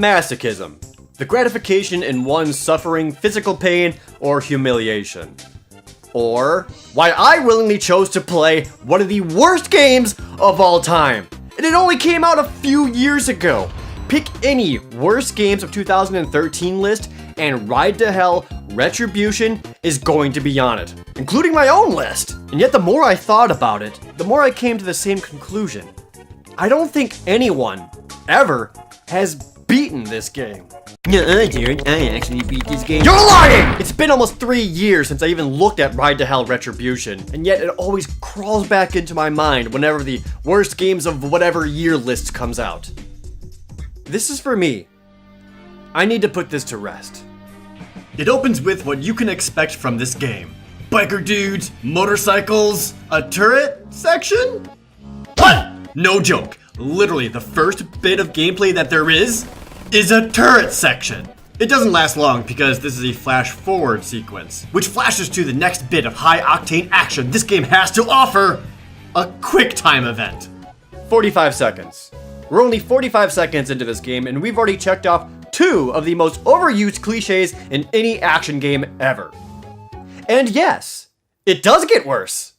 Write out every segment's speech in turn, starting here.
masochism, the gratification in one's suffering physical pain or humiliation. Or why I willingly chose to play one of the worst games of all time. And it only came out a few years ago. Pick any worst games of 2013 list and Ride to Hell Retribution is going to be on it, including my own list. And yet the more I thought about it, the more I came to the same conclusion. I don't think anyone ever has beaten this game. Jared, I actually beat this game. You're lying! It's been almost 3 years since I even looked at Ride to Hell Retribution, and yet it always crawls back into my mind whenever the worst games of whatever year list comes out. This is for me. I need to put this to rest. It opens with what you can expect from this game. Biker dudes, motorcycles, a turret section? What? No joke. Literally, the first bit of gameplay that there is a turret section. It doesn't last long because this is a flash forward sequence, which flashes to the next bit of high octane action this game has to offer, a quick time event. 45 seconds. We're only 45 seconds into this game and we've already checked off 2 of the most overused cliches in any action game ever. And yes, it does get worse.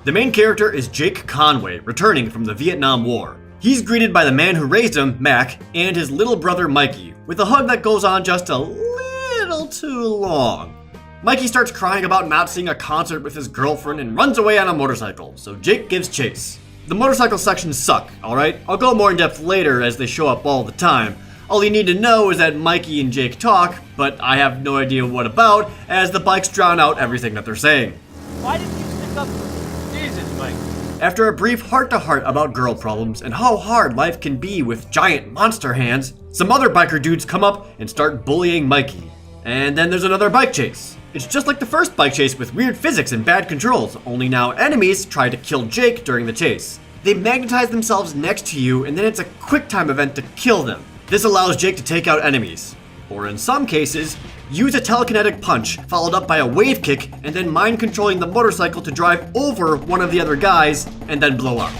The main character is Jake Conway, returning from the Vietnam War. He's greeted by the man who raised him, Mac, and his little brother Mikey, with a hug that goes on just a little too long. Mikey starts crying about not seeing a concert with his girlfriend and runs away on a motorcycle, so Jake gives chase. The motorcycle sections suck, alright? I'll go more in depth later as they show up all the time. All you need to know is that Mikey and Jake talk, but I have no idea what about, as the bikes drown out everything that they're saying. Why did you stick up for me? Jesus, Mike. After a brief heart-to-heart about girl problems and how hard life can be with giant monster hands, some other biker dudes come up and start bullying Mikey. And then there's another bike chase. It's just like the first bike chase with weird physics and bad controls, only now enemies try to kill Jake during the chase. They magnetize themselves next to you and then it's a quick time event to kill them. This allows Jake to take out enemies, or in some cases, use a telekinetic punch followed up by a wave kick and then mind controlling the motorcycle to drive over one of the other guys and then blow up.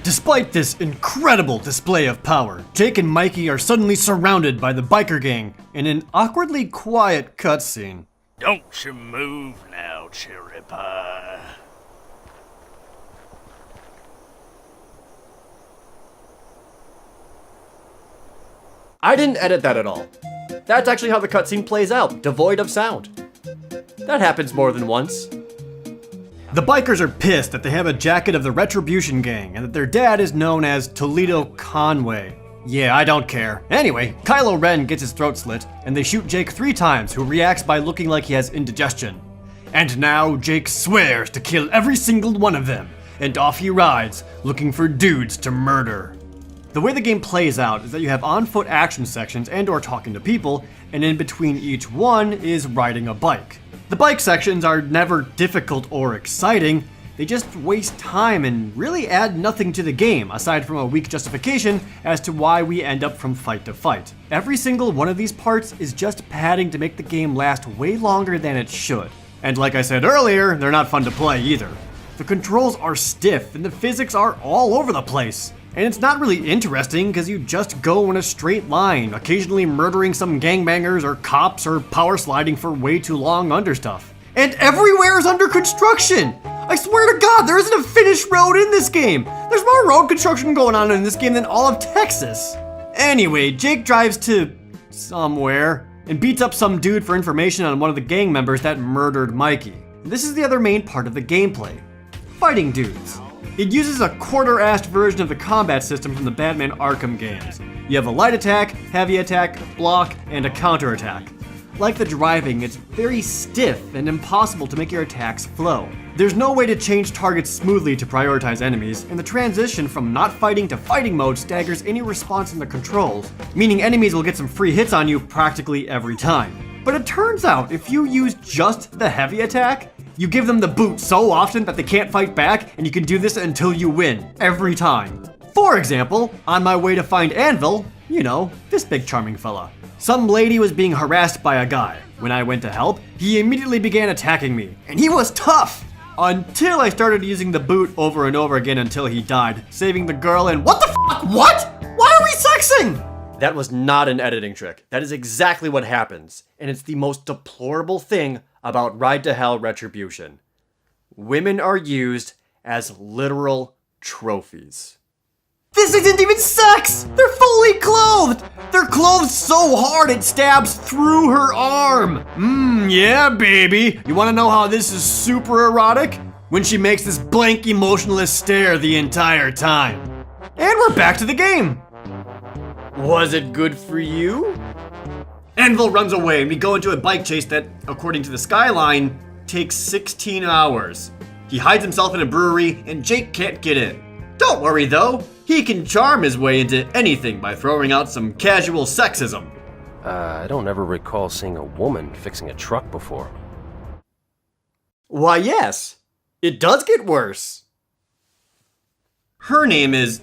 Despite this incredible display of power, Jake and Mikey are suddenly surrounded by the biker gang in an awkwardly quiet cutscene. Don't you move now, cherry pie. I didn't edit that at all. That's actually how the cutscene plays out, devoid of sound. That happens more than once. The bikers are pissed that they have a jacket of the Retribution gang and that their dad is known as Toledo Conway. Yeah, I don't care. Anyway, Kylo Ren gets his throat slit and they shoot Jake 3 times, who reacts by looking like he has indigestion. And now Jake swears to kill every single one of them, and off he rides, looking for dudes to murder. The way the game plays out is that you have on-foot action sections and or talking to people, and in between each one is riding a bike. The bike sections are never difficult or exciting, they just waste time and really add nothing to the game, aside from a weak justification as to why we end up from fight to fight. Every single one of these parts is just padding to make the game last way longer than it should. And like I said earlier, they're not fun to play either. The controls are stiff and the physics are all over the place. And it's not really interesting because you just go in a straight line, occasionally murdering some gangbangers or cops or power sliding for way too long under stuff. And everywhere is under construction! I swear to God, there isn't a finished road in this game! There's more road construction going on in this game than all of Texas! Anyway, Jake drives to somewhere and beats up some dude for information on one of the gang members that murdered Mikey. This is the other main part of the gameplay. Fighting dudes. It uses a quarter-assed version of the combat system from the Batman Arkham games. You have a light attack, heavy attack, block, and a counterattack. Like the driving, it's very stiff and impossible to make your attacks flow. There's no way to change targets smoothly to prioritize enemies, and the transition from not fighting to fighting mode staggers any response in the controls, meaning enemies will get some free hits on you practically every time. But it turns out if you use just the heavy attack, you give them the boot so often that they can't fight back, and you can do this until you win, every time. For example, on my way to find Anvil, you know, this big charming fella. Some lady was being harassed by a guy. When I went to help, he immediately began attacking me, and he was tough! Until I started using the boot over and over again until he died, saving the girl and— What the fuck? What? Why are we sexing? That was not an editing trick. That is exactly what happens, and it's the most deplorable thing about Ride to Hell Retribution. Women are used as literal trophies. This isn't even sex! They're fully clothed! They're clothed so hard it stabs through her arm! Yeah, baby. You wanna know how this is super erotic? When she makes this blank, emotionless stare the entire time. And we're back to the game. Was it good for you? Anvil runs away and we go into a bike chase that, according to the skyline, takes 16 hours. He hides himself in a brewery and Jake can't get in. Don't worry though, he can charm his way into anything by throwing out some casual sexism. I don't ever recall seeing a woman fixing a truck before. Why yes, it does get worse. Her name is...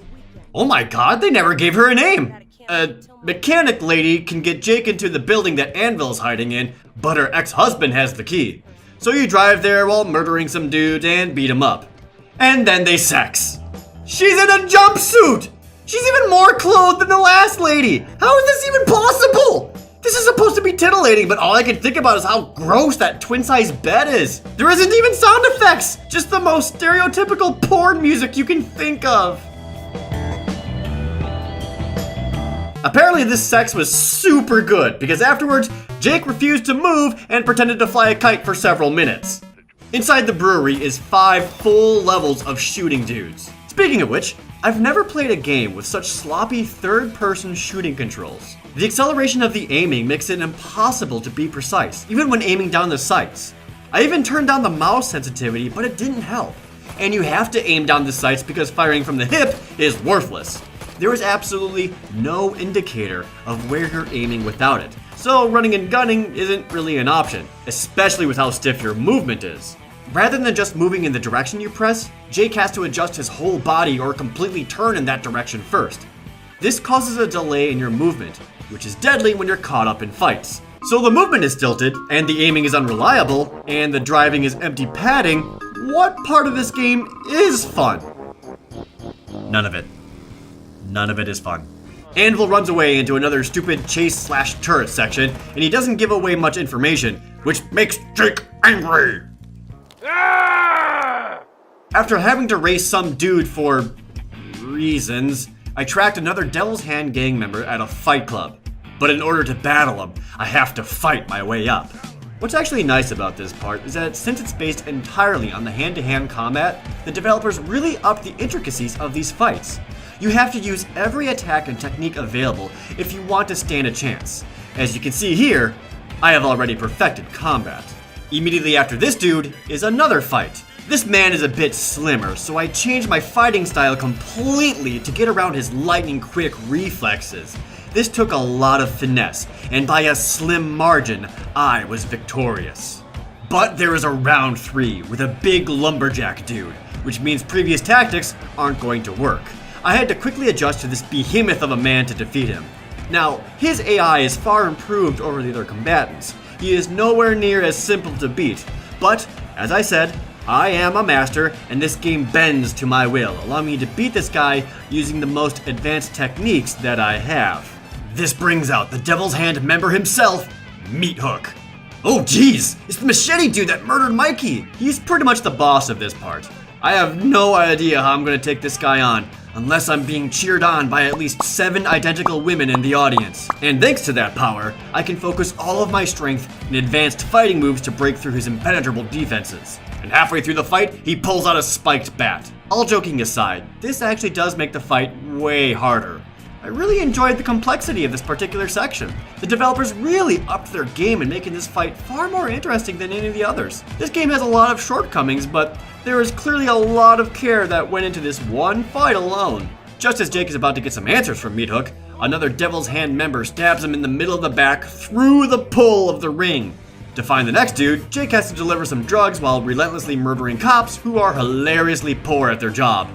Oh my god, they never gave her a name! A mechanic lady can get Jake into the building that Anvil's hiding in, but her ex-husband has the key. So you drive there while murdering some dudes and beat them up. And then they sex. She's in a jumpsuit! She's even more clothed than the last lady! How is this even possible? This is supposed to be titillating, but all I can think about is how gross that twin-size bed is. There isn't even sound effects! Just the most stereotypical porn music you can think of. Apparently this sex was super good, because afterwards, Jake refused to move and pretended to fly a kite for several minutes. Inside the brewery is 5 full levels of shooting dudes. Speaking of which, I've never played a game with such sloppy third-person shooting controls. The acceleration of the aiming makes it impossible to be precise, even when aiming down the sights. I even turned down the mouse sensitivity, but it didn't help. And you have to aim down the sights because firing from the hip is worthless. There is absolutely no indicator of where you're aiming without it. So running and gunning isn't really an option, especially with how stiff your movement is. Rather than just moving in the direction you press, Jake has to adjust his whole body or completely turn in that direction first. This causes a delay in your movement, which is deadly when you're caught up in fights. So the movement is tilted, and the aiming is unreliable, and the driving is empty padding. What part of this game is fun? None of it. None of it is fun. Anvil runs away into another stupid chase/turret section, and he doesn't give away much information, which makes Jake angry. After having to race some dude for reasons, I tracked another Devil's Hand gang member at a fight club. But in order to battle him, I have to fight my way up. What's actually nice about this part is that since it's based entirely on the hand-to-hand combat, the developers really upped the intricacies of these fights. You have to use every attack and technique available if you want to stand a chance. As you can see here, I have already perfected combat. Immediately after this dude is another fight. This man is a bit slimmer, so I changed my fighting style completely to get around his lightning quick reflexes. This took a lot of finesse, and by a slim margin, I was victorious. But there is a round 3 with a big lumberjack dude, which means previous tactics aren't going to work. I had to quickly adjust to this behemoth of a man to defeat him. Now, his AI is far improved over the other combatants. He is nowhere near as simple to beat, but, as I said, I am a master, and this game bends to my will, allowing me to beat this guy using the most advanced techniques that I have. This brings out the Devil's Hand member himself, Meat Hook. Oh geez, it's the machete dude that murdered Mikey. He's pretty much the boss of this part. I have no idea how I'm gonna take this guy on, unless I'm being cheered on by at least 7 identical women in the audience. And thanks to that power, I can focus all of my strength in advanced fighting moves to break through his impenetrable defenses. And halfway through the fight, he pulls out a spiked bat. All joking aside, this actually does make the fight way harder. I really enjoyed the complexity of this particular section. The developers really upped their game in making this fight far more interesting than any of the others. This game has a lot of shortcomings, but there is clearly a lot of care that went into this one fight alone. Just as Jake is about to get some answers from Meat Hook, another Devil's Hand member stabs him in the middle of the back through the pull of the ring. To find the next dude, Jake has to deliver some drugs while relentlessly murdering cops who are hilariously poor at their job.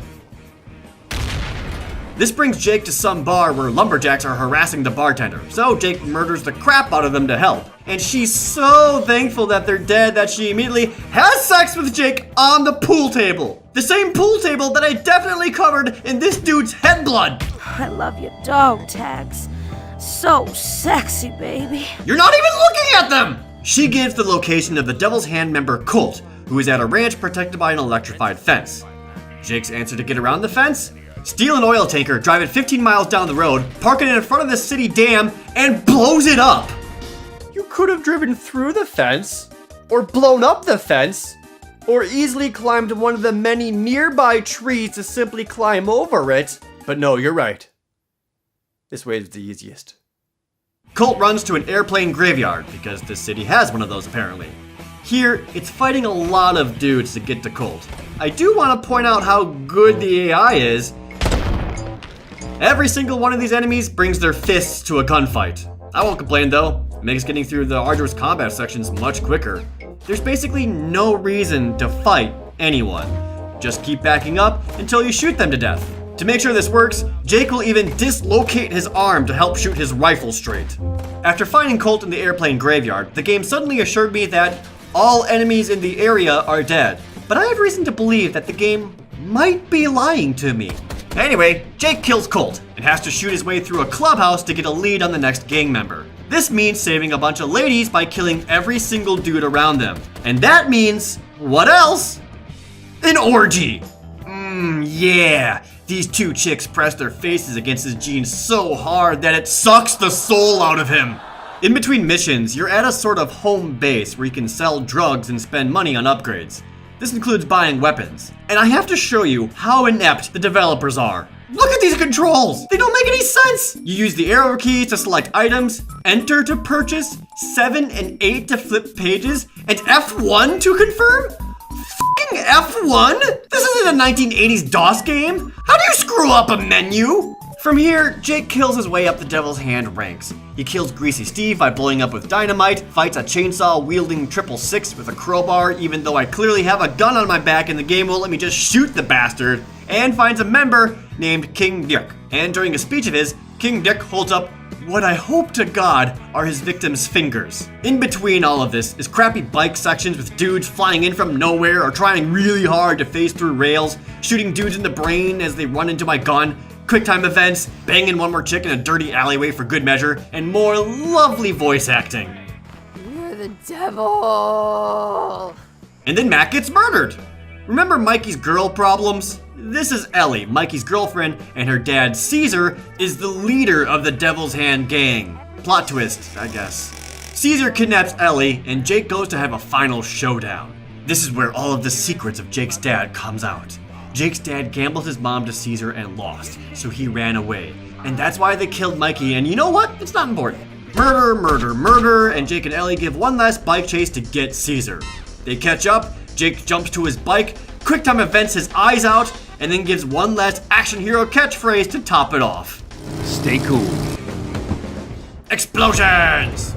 This brings Jake to some bar where lumberjacks are harassing the bartender, so Jake murders the crap out of them to help. And she's so thankful that they're dead that she immediately has sex with Jake on the pool table. The same pool table that I definitely covered in this dude's head blood. I love your dog tags. So sexy, baby. You're not even looking at them! She gives the location of the Devil's Hand member Colt, who is at a ranch protected by an electrified fence. Jake's answer to get around the fence? Steal an oil tanker, drive it 15 miles down the road, park it in front of the city dam, and blows it up! You could have driven through the fence, or blown up the fence, or easily climbed one of the many nearby trees to simply climb over it. But no, you're right. This way is the easiest. Colt runs to an airplane graveyard, because this city has one of those apparently. Here, it's fighting a lot of dudes to get to Colt. I do want to point out how good the AI is. Every single one of these enemies brings their fists to a gunfight. I won't complain though, it makes getting through the arduous combat sections much quicker. There's basically no reason to fight anyone. Just keep backing up until you shoot them to death. To make sure this works, Jake will even dislocate his arm to help shoot his rifle straight. After finding Colt in the airplane graveyard, the game suddenly assured me that all enemies in the area are dead. But I have reason to believe that the game might be lying to me. Anyway, Jake kills Colt and has to shoot his way through a clubhouse to get a lead on the next gang member. This means saving a bunch of ladies by killing every single dude around them. And that means, what else? An orgy! Yeah. These two chicks press their faces against his jeans so hard that it sucks the soul out of him. In between missions, you're at a sort of home base where you can sell drugs and spend money on upgrades. This includes buying weapons. And I have to show you how inept the developers are. Look at these controls! They don't make any sense! You use the arrow keys to select items, enter to purchase, 7 and 8 to flip pages, and F1 to confirm? F***ing F1? This isn't a 1980s DOS game! How do you screw up a menu? From here, Jake kills his way up the Devil's Hand ranks. He kills Greasy Steve by blowing up with dynamite, fights a chainsaw-wielding 666 with a crowbar even though I clearly have a gun on my back and the game won't let me just shoot the bastard, and finds a member named King Dick. And during a speech of his, King Dick holds up what I hope to God are his victims' fingers. In between all of this is crappy bike sections with dudes flying in from nowhere or trying really hard to phase through rails, shooting dudes in the brain as they run into my gun, QuickTime events, banging one more chick in a dirty alleyway for good measure, and more lovely voice acting. You're the devil. And then Mac gets murdered. Remember Mikey's girl problems? This is Ellie, Mikey's girlfriend, and her dad, Caesar, is the leader of the Devil's Hand gang. Plot twist, I guess. Caesar kidnaps Ellie, and Jake goes to have a final showdown. This is where all of the secrets of Jake's dad comes out. Jake's dad gambled his mom to Caesar and lost, so he ran away. And that's why they killed Mikey, and you know what? It's not important. Murder, murder, murder, and Jake and Ellie give one last bike chase to get Caesar. They catch up, Jake jumps to his bike, QuickTime events his eyes out, and then gives one last action hero catchphrase to top it off. Stay cool. Explosions!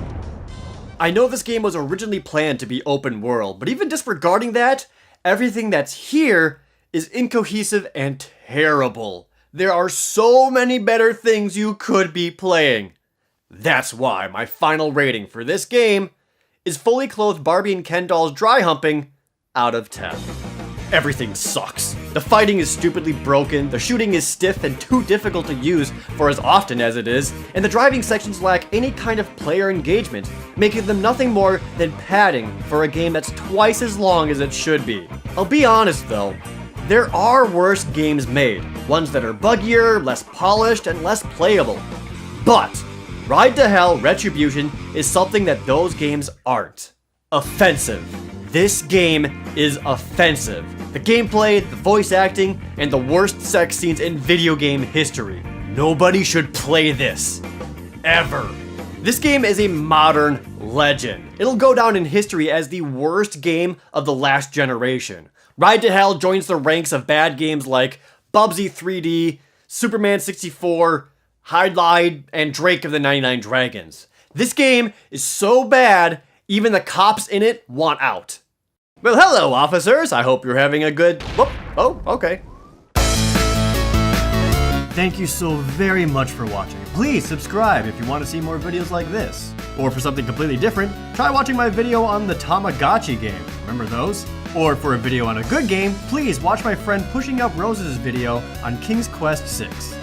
I know this game was originally planned to be open world, but even disregarding that, everything that's here is incohesive and terrible. There are so many better things you could be playing. That's why my final rating for this game is fully clothed Barbie and Ken dolls dry humping out of 10. Everything sucks. The fighting is stupidly broken, the shooting is stiff and too difficult to use for as often as it is, and the driving sections lack any kind of player engagement, making them nothing more than padding for a game that's twice as long as it should be. I'll be honest though, there are worse games made, ones that are buggier, less polished, and less playable. But Ride to Hell Retribution is something that those games aren't. Offensive. This game is offensive. The gameplay, the voice acting, and the worst sex scenes in video game history. Nobody should play this. Ever. This game is a modern legend. It'll go down in history as the worst game of the last generation. Ride to Hell joins the ranks of bad games like Bubsy 3D, Superman 64, Hydlide, and Drake of the 99 Dragons. This game is so bad, even the cops in it want out. Well, hello, officers. I hope you're having a good... Oh, okay. Thank you so very much for watching. Please subscribe if you want to see more videos like this. Or for something completely different, try watching my video on the Tamagotchi game. Remember those? Or for a video on a good game, please watch my friend Pushing Up Roses' video on King's Quest VI.